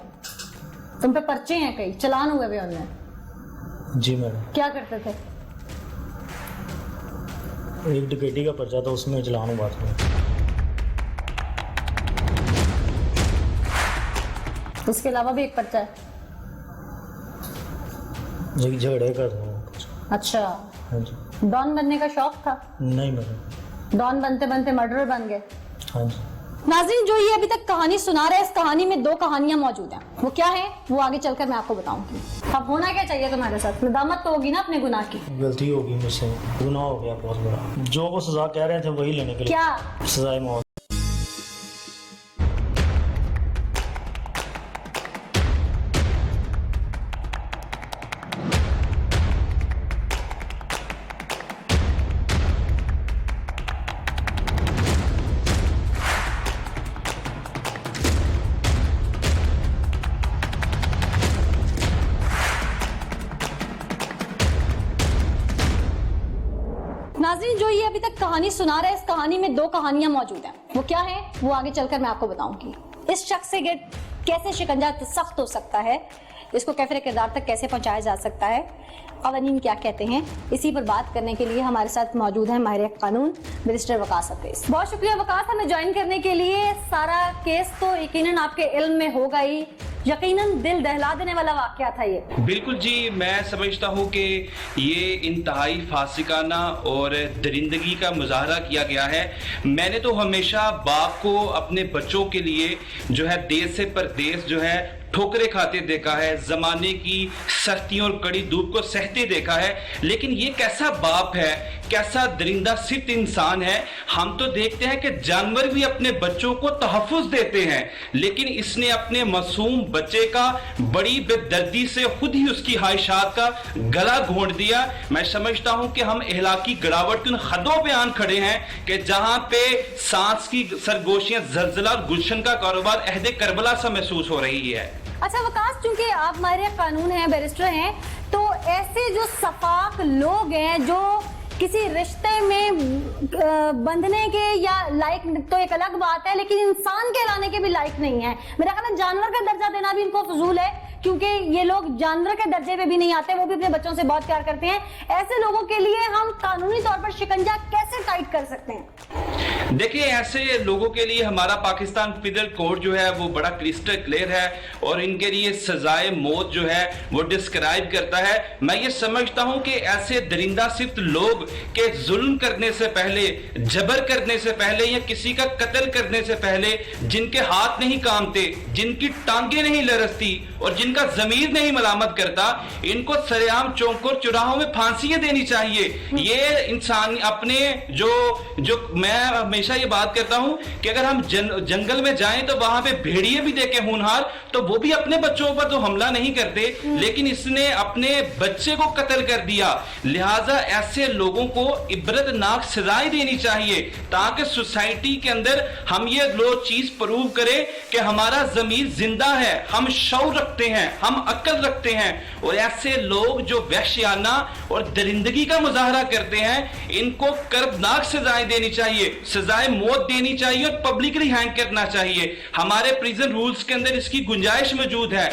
तुम पे पर्चे हैं, कई चलान हुए हुए उनमें। जी मैडम। क्या करते थे? एक डकैती का पर्चा था, उसमें चलान हुआ था। उसके अलावा भी एक पर्चा है? झगड़े का था। अच्छा, हाँ जी। डॉन बनने का शौक था? नहीं मैडम। डॉन बनते बनते मर्डरर बन गए? हाँ जी। नाज़रीन, जो ये अभी तक कहानी सुना रहे हैं, इस कहानी में 2 कहानियां मौजूद हैं। वो क्या है वो आगे चलकर मैं आपको बताऊंगी। अब होना क्या चाहिए तुम्हारे साथ? नदामत तो होगी ना अपने गुनाह की? गलती होगी मुझसे, गुनाह हो गया बहुत बड़ा। जो वो सजा कह रहे थे वही लेने के लिए। क्या? सजाए मौत। नाज़रीन, जो ये अभी तक कहानी सुना रहे हैं, इस कहानी में 2 कहानियां मौजूद हैं। वो क्या है वो आगे चलकर मैं आपको बताऊंगी। इस शख्स से कैसे शिकंजा सख्त हो सकता है, इसको कैफिर किरदार तक कैसे पहुंचाया जा सकता है, कवानीन क्या कहते हैं, इसी पर बात करने के लिए हमारे साथ मौजूद है माहिर कानून बैरिस्टर वकास हफीज। बहुत शुक्रिया वकास हमें ज्वाइन करने के लिए। सारा केस तो यकीनन आपके इल्म में होगा ही, यकीनन दिल दहला देने वाला वाकया था ये। बिल्कुल जी, मैं समझता हूँ कि ये इंतहाई फासिकाना और दरिंदगी का मुजाहरा किया गया है। मैंने तो हमेशा बाप को अपने बच्चों के लिए जो है देश से परदेश जो है ठोकरें खाते देखा है, जमाने की सर्दी और कड़ी धूप को सहते देखा है, लेकिन ये कैसा बाप है, कैसा दरिंदा सिर्फ इंसान है। हम तो देखते हैं कि जानवर भी अपने बच्चों को तहफ्फुज देते हैं, लेकिन इसने अपने मासूम बच्चे का बड़ी बेदर्दी से खुद ही उसकी ख्वाहिशात का गला घोंट दिया। मैं समझता हूं कि हम इहलाकी गिरावट उन हदों पे आन खड़े हैं कि जहां पे सांस की सरगोशियां, जलजला और गुलशन का कारोबार अहदे करबला सा महसूस हो रही है। अच्छा वकास, चूंकि आप माहिर कानून हैं, बैरिस्टर हैं, तो ऐसे जो सफाक लोग हैं जो किसी रिश्ते में बंधने के या लायक तो एक अलग बात है, लेकिन इंसान कहलाने के भी लायक नहीं है, मेरा ख्याल है जानवर का दर्जा देना भी इनको फजूल है, क्योंकि ये लोग जानवर के दर्जे पे भी नहीं आते, वो भी अपने बच्चों से बहुत प्यार करते हैं। ऐसे लोगों के लिए हम कानूनी तौर पर शिकंजा कैसे टाइट कर सकते हैं? देखिए, ऐसे लोगों के लिए हमारा पाकिस्तान पिनल कोड जो है वो बड़ा क्रिस्टल क्लियर है और इनके लिए सजाए मौत जो है वो डिस्क्राइब करता है। मैं ये समझता हूं कि ऐसे दरिंदा सिर्फ लोग के जुल्म करने से पहले, जबर करने से पहले या किसी का कत्ल करने से पहले, जिनके हाथ नहीं कांपते, जिनकी टांगे नहीं लरसती और जिनका जमीर नहीं मलामत करता, इनको सरेआम चौकों और चौराहों में फांसियां देनी चाहिए। ये इंसान अपने जो मैं हमेशा ये बात करता हूं कि अगर हम जंगल में जाएं तो वहां पे भेड़िए भी देखे होनहार, तो वो भी अपने बच्चों पर तो हमला नहीं करते, लेकिन इसने अपने बच्चे को कत्ल कर दिया। लिहाजा ऐसे लोगों को इबरतनाक सजाएं देनी चाहिए ताकि सोसाइटी के अंदर हम ये लोग चीज प्रूव करें कि हमारा जमीर जिंदा है, हम शऊर रखते हैं, हम अक्ल रखते हैं। और ऐसे लोग जो वहशियाना और दरिंदगी का मुजाहरा करते हैं, इनको कर्बनाक सजाएं देनी चाहिए, सजाए मौत देनी चाहिए और पब्लिकली हैंग करना चाहिए। हमारे प्रिजन रूल्स के अंदर इसकी गुंजाइश मौजूद है।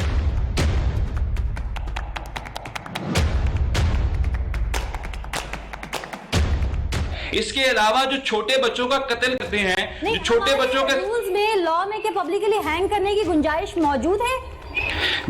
इसके अलावा जो छोटे बच्चों का कत्ल करते हैं, जो छोटे बच्चों के रूल्स में, लॉ में, के पब्लिकली हैंग करने की गुंजाइश मौजूद है।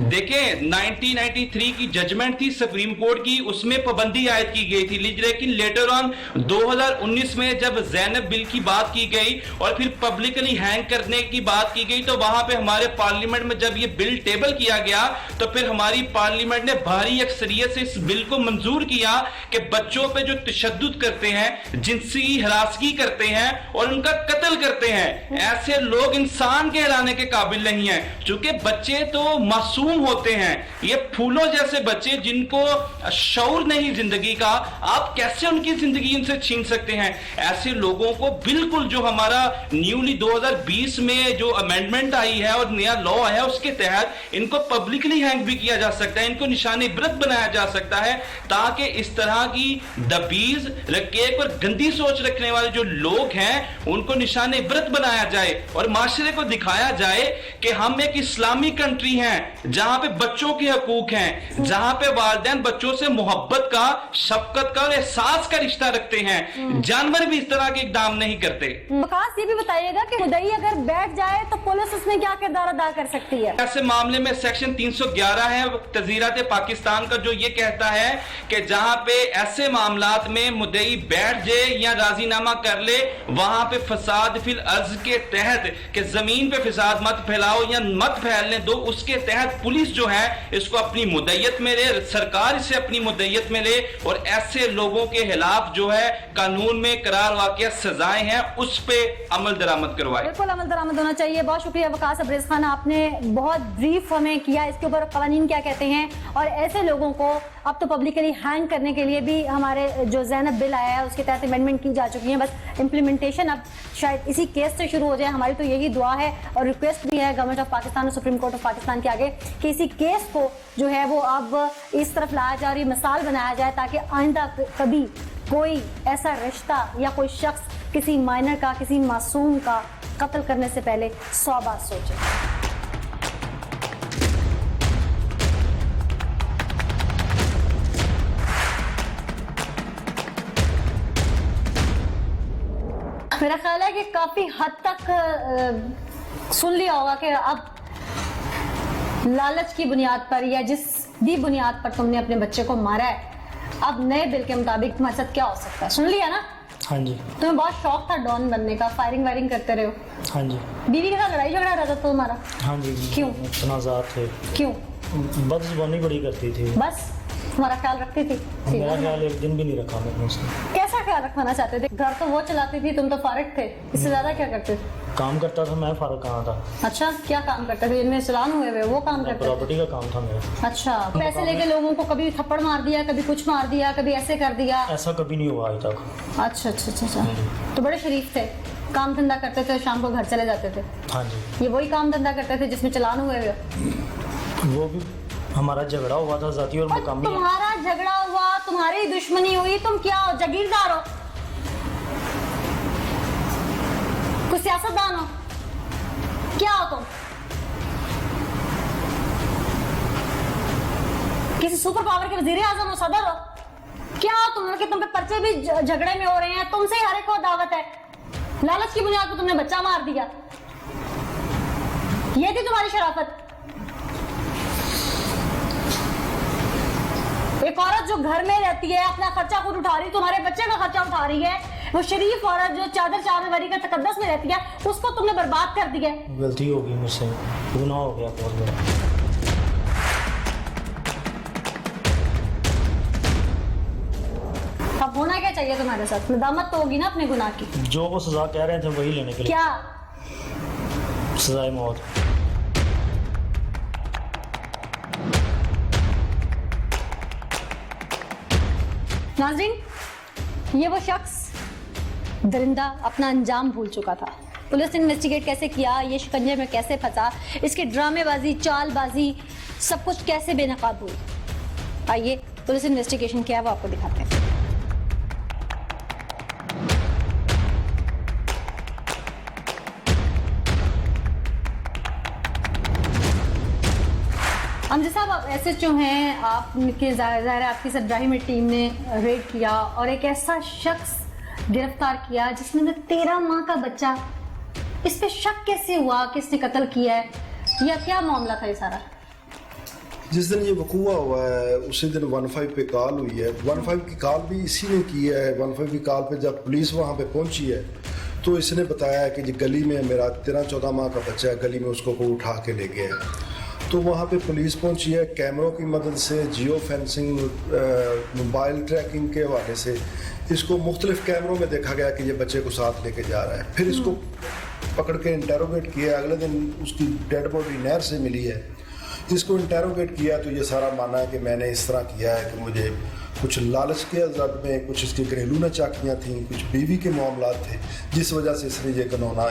देखें, 1993 की जजमेंट थी सुप्रीम कोर्ट की, उसमें पाबंदी आयद की गई थी, लेकिन लेटर ऑन 2019 में जब ज़ैनब बिल की बात की गई और फिर पब्लिकली हैंग करने की बात की गई, तो वहां पे हमारे पार्लियामेंट में जब ये बिल टेबल किया गया तो फिर हमारी पार्लियामेंट ने भारी अक्सरियत से इस बिल को मंजूर किया कि बच्चों पे जो तशद्दुद करते हैं, जिनसी हरासगी करते हैं और उनका कत्ल करते हैं, ऐसे लोग इंसान कहलाने के काबिल नहीं है। चूंकि बच्चे तो मासूम होते हैं, ये फूलों जैसे बच्चे जिनको शऊर नहीं जिंदगी का, आप कैसे उनकी जिंदगी उनसे छीन सकते हैं? ऐसे लोगों को बिल्कुल जो हमारा न्यूली 2020 में जो अमेंडमेंट आई है और नया लॉ है उसके तहत इनको पब्लिकली हैंग भी किया जा सकता है, इनको निशाने इबरत बनाया जा सकता है, ताकि इस तरह की दबीज, रकेक और गंदी सोच रखने वाले जो लोग हैं उनको निशाने इबरत बनाया जाए और माशरे को दिखाया जाए कि हम एक इस्लामी कंट्री हैं जहां पे बच्चों के हकूक हैं, जहां पे वालिदैन बच्चों से मोहब्बत का, शफकत का और एहसास का रिश्ता रखते हैं। जानवर भी इस तरह के इकदाम नहीं करते। खास ये भी बताइएगा कि मुद्दई अगर बैठ जाए तो पुलिस उसमें क्या किरदार अदा कर सकती है? ऐसे मामले में सेक्शन 311 है तज़ीरात पाकिस्तान का, जो ये कहता है कि जहां पे ऐसे मामलात में मुद्दई बैठ जाए या राजीनामा कर ले, वहां पे फसाद फिल अर्ज के तहत कि जमीन पे फसाद मत फैलाओ या मत फैलने दो, उसके तहत पुलिस जो है इसको अपनी मुद्दयत में ले, सरकार इसे अपनी मुद्दयत में ले और ऐसे लोगों के खिलाफ जो है कानून में करार वाक़या सजाएं हैं उस पे अमल दरामद करवाए। बिल्कुल अमल दरामद होना चाहिए। बहुत शुक्रिया वकास अब्रेज़ खान, आपने बहुत ब्रीफ हमें किया इसके ऊपर कानून क्या कहते हैं, और ऐसे लोगों को अब तो पब्लिकली हैंग करने के लिए भी हमारे जो ज़ैनब बिल आया है उसके तहत अमेंडमेंट की जा चुकी है। बस इम्प्लीमेंटेशन अब शायद इसी केस से शुरू हो जाए। हमारी तो यही दुआ है और रिक्वेस्ट भी है गवर्नमेंट ऑफ पाकिस्तान और सुप्रीम कोर्ट ऑफ पाकिस्तान के आगे कि इसी केस को जो है वो अब इस तरफ लाया जाए और ये मिसाल बनाया जाए, ताकि आइंदा कभी कोई ऐसा रिश्ता या कोई शख्स किसी माइनर का, किसी मासूम का कत्ल करने से पहले 100 बार सोचे। मेरा ख्याल है कि काफी हद तक सुन लिया होगा कि अब लालच की बुनियाद पर या जिस भी बुनियाद पर तुमने अपने बच्चे को मारा है, अब नए बिल के मुताबिक तुम्हारे साथ क्या हो सकता है। सुन लिया ना? हाँ जी। तुम्हें बहुत शौक था डॉन बनने का, फायरिंग वायरिंग करते रहे हो। हाँ जी। बीवी के साथ लड़ाई झगड़ा रहता था तुम्हारा? हाँ जी। क्यों? तनाज़ात थे। क्यों? बदज़ुबानी बड़ी करती थी। बस तुम्हारा ख्याल रखती थी? मेरा ख्याल एक दिन भी नहीं रखा मैंने उसने। कैसा ख्याल रखवाना चाहते थे? घर तो वो चलाती थी, तुम तो फारिग थे, इससे ज्यादा क्या करते थे? काम करता था मैं, फारिग कहाँ था। अच्छा, क्या काम करते थे? जिनमें चलान हुए हुए वो काम करते? प्रॉपर्टी का काम था मेरा। अच्छा, पैसे लेके लोगों को कभी थप्पड़ मार दिया, कभी कुछ मार दिया, कभी ऐसे कर दिया? ऐसा कभी नहीं हुआ आज तक। अच्छा अच्छा अच्छा अच्छा। तो बड़े शरीफ थे, काम धंधा करते थे, शाम को घर चले जाते थे? हाँ जी। ये वही काम धंधा करते थे जिसमें चलान हुए हुए? वो भी हमारा झगड़ा हुआ था जाती और मुकामी। तुम्हारा झगड़ा हुआ, तुम्हारी दुश्मनी हुई, तुम क्या हो? जागीरदार हो? कुछ सियासतदान हो? क्या हो तुम? किसी सुपर पावर के वजीर आजम हो, सदर हो? क्या हो तुम? कि तुम पे पर्चे भी झगड़े में हो रहे हैं, तुमसे ही हर एक को दावत है। लालच की बुनियाद पर तुमने बच्चा मार दिया, ये थी तुम्हारी शराफत। एक औरत जो घर में रहती है, अपना खर्चा खुद उठा रही, तुम्हारे बच्चे का खर्चा उठा रही है, वो शरीफ औरत जो चादर चादरवारी का तकद्दस में रहती है, उसको तुमने बर्बाद कर दिया। गलती हो गई मुझसे, गुनाह हो गया बहुत बड़ा। अब होना क्या चाहिए तुम्हारे साथ? नदामत तो होगी ना अपने गुनाह की। जो वो सजा कह रहे थे वही लेने के लिए। क्या? सजाए मौत। नाज़रीन, ये वो शख्स दरिंदा अपना अंजाम भूल चुका था। पुलिस ने इन्वेस्टिगेट कैसे किया, ये शिकंजे में कैसे फंसा, इसकी ड्रामेबाजी, चालबाजी, सब कुछ कैसे बेनकाब हुई। आइए पुलिस इन्वेस्टिगेशन क्या है वो आपको दिखाते हैं। अमजद साहब, आप एसएचओ हैं, आपके ज़ाहिर है आपकी सरबराही में टीम ने रेड किया और एक ऐसा शख्स गिरफ्तार किया जिसने 13 माह का बच्चा, इस पे शक कैसे हुआ, किसने कत्ल किया है, या क्या मामला था ये सारा? जिस दिन ये वकूआ हुआ है उसी दिन 15 पे कॉल हुई है। 15 की कॉल भी इसी ने की है। 15 की कॉल पे जब पुलिस वहाँ पे पहुंची है तो इसने बताया है कि जी गली में मेरा 13-14 माह का बच्चा है, गली में उसको कोई उठा के ले गया है। तो वहाँ पे पुलिस पहुंची है, कैमरों की मदद से, जियो फेंसिंग, मोबाइल ट्रैकिंग के हवाले से इसको मुख्तलिफ कैमरों में देखा गया कि ये बच्चे को साथ लेके जा रहा है। फिर इसको पकड़ के इंटेरोगेट किया। अगले दिन उसकी डेड बॉडी नहर से मिली है। इसको इंटेरोगेट किया तो ये सारा माना है कि मैंने इस तरह किया है कि मुझे कुछ लालच के अज़ब में, कुछ इसकी घरेलू नचाकियाँ थीं, कुछ बीवी के मामलात थे, जिस वजह से इसने ये गनौना,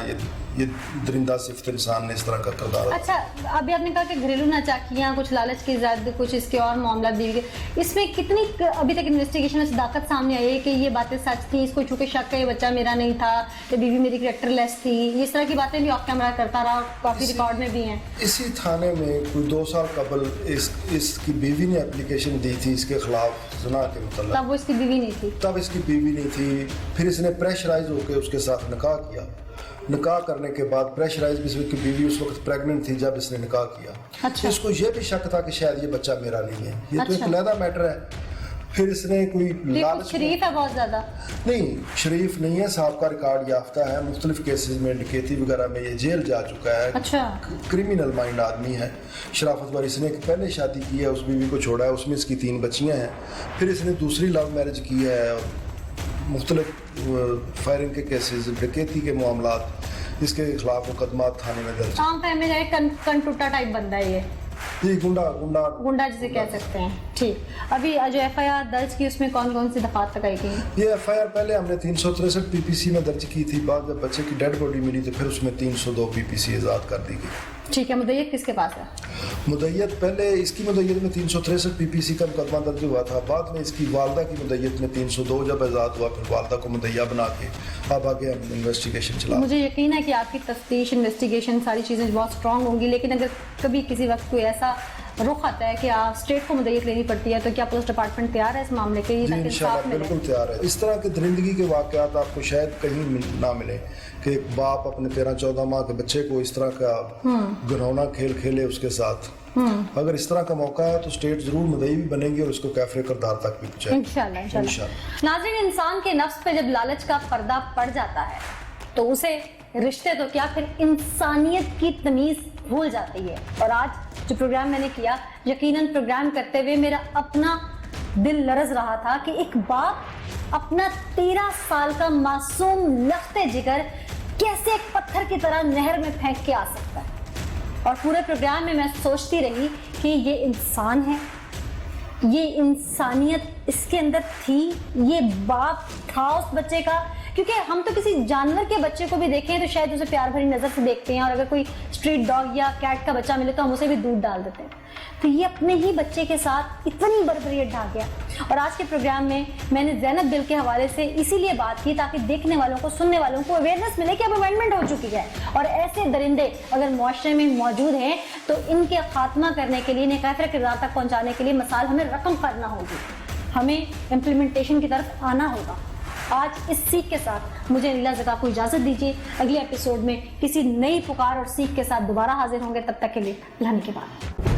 ये दरिंदा सिफ्त इंसान ने इस तरह का किरदार। अच्छा, अभी आपने कहा कि घरेलू नचाकियाँ, कुछ लालच की ज़द, कुछ इसके और मामला बीवी के, इसमें कितनी अभी तक इन्वेस्टिगेशन में सदाकत सामने आई है कि ये बातें सच थी, इसको चूँकि शक है ये बच्चा मेरा नहीं था, ये बीवी मेरी कैरेक्टरलेस थी, इस तरह की बातें भी ऑफ कैमरा करता रहा, काफ़ी रिकॉर्ड में भी हैं। इसी थाने में कोई 2 साल कबल इसकी बीवी ने एप्लीकेशन दी थी इसके खिलाफ ज़िना के मतलब। तब वो इसकी बीवी नहीं थी? तब इसकी बीवी नहीं थी। फिर इसने प्रेशराइज होकर उसके साथ निकाह किया। निकाह करने के बाद प्रेशराइज की बीवी उस वक्त प्रेग्नेंट थी जब इसने निकाह किया। अच्छा। इसको ये भी शक था कि शायद ये बच्चा मेरा नहीं है। ये तो एक अलग मैटर है। फिर इसने कोई लालच, शरीफ है बहुत ज़्यादा? नहीं, शरीफ नहीं है, साहब का रिकॉर्ड याफ्ता है, मुख्तलिफ केसेस में, डकैती वगैरह में ये जेल जा चुका है। अच्छा। क्रिमिनल माइंड आदमी है। शराफत वाली इसने पहले शादी की है, उस बीवी को छोड़ा है, उसमें इसकी 3 बच्चियाँ हैं। फिर इसने दूसरी लव मैरिज की है और मुख्तलिफ फायरिंग के केसेस, डकैती के मामलात, इसके खिलाफ मुकदमात थाने में दर्ज। आम फहमी जाए कंटूटा टाइप बंदा है ये, गुंडा जिसे कह सकते हैं। ठीक, अभी जो एफआईआर दर्ज की उसमें कौन कौन सी दफात लगाई गई? ये एफआईआर पहले हमने 363 पीपीसी में दर्ज की थी। बाद जब बच्चे की डेड बॉडी मिली तो फिर उसमें 302 पीपीसी आज़ाद कर दी गई। ठीक है, मुद्दईयत किसके पास है? मुद्दईयत पहले इसकी मुद्दईयत में 363 पीपीसी का मुकदमा दर्ज हुआ था। बाद में इसकी वालदा की मुद्दईयत में 302 जब आज़ाद हुआ, फिर वालदा को मुद्दईया बना के अब आगे हम इन्वेस्टिगेशन चला। मुझे यकीन है कि आपकी तफ्तीश, इन्वेस्टिगेशन, सारी चीज़ें बहुत स्ट्रॉन्ग होंगी, लेकिन अगर कभी किसी वक्त कोई ऐसा रुख आता है कि स्टेट को मुद्दईयत लेनी पड़ती है तो क्या पुलिस डिपार्टमेंट तैयार है इस मामले के लिए? इंशाल्लाह बिल्कुल तैयार है। इस तरह की दरिंदगी के वाक़यात आपको शायद कहीं ना मिले कि एक बाप अपने 13-14 माह के बच्चे को इस तरह का घिनौना खेल खेले उसके साथ। अगर इस तरह का मौका है तो स्टेट जरूर मुद्दई भी बनेगी और इसको कैफरे किरदार तक भी पहुंचाएगी इंशाल्लाह। नाज़रीन, इंसान के नफ्स पे जब लालच का पर्दा पड़ जाता है तो उसे रिश्ते तो क्या, फिर इंसानियत की तमीज़ भूल जाती है। और आज जो प्रोग्राम मैंने किया, यकीनन प्रोग्राम करते हुए मेरा अपना दिल लरज रहा था कि एक बाप अपना 13 साल का मासूम लख्ते जिगर कैसे एक पत्थर की तरह नहर में फेंक के आ सकता है। और पूरे प्रोग्राम में मैं सोचती रही कि ये इंसान है, ये इंसानियत इसके अंदर थी, ये बाप था उस बच्चे का। क्योंकि हम तो किसी जानवर के बच्चे को भी देखें तो शायद उसे प्यार भरी नज़र से देखते हैं, और अगर कोई स्ट्रीट डॉग या कैट का बच्चा मिले तो हम उसे भी दूध डाल देते हैं। तो ये अपने ही बच्चे के साथ इतनी बर्बरियत ढा गया। और आज के प्रोग्राम में मैंने ज़ैनब बिल के हवाले से इसीलिए बात की ताकि देखने वालों को, सुनने वालों को अवेयरनेस मिले कि अब अमेंडमेंट हो चुकी है और ऐसे दरिंदे अगर मुआशरे में मौजूद हैं तो इनके खात्मा करने के लिए, इन्हें कैफरे किरदार तक पहुँचाने के लिए मिसाल हमें रकम करना होगी, हमें इम्प्लीमेंटेशन की तरफ आना होगा। आज इस सीख के साथ मुझे नीला ज़का को इजाज़त दीजिए। अगले एपिसोड में किसी नई पुकार और सीख के साथ दोबारा हाजिर होंगे। तब तक के लिए धन्यवाद।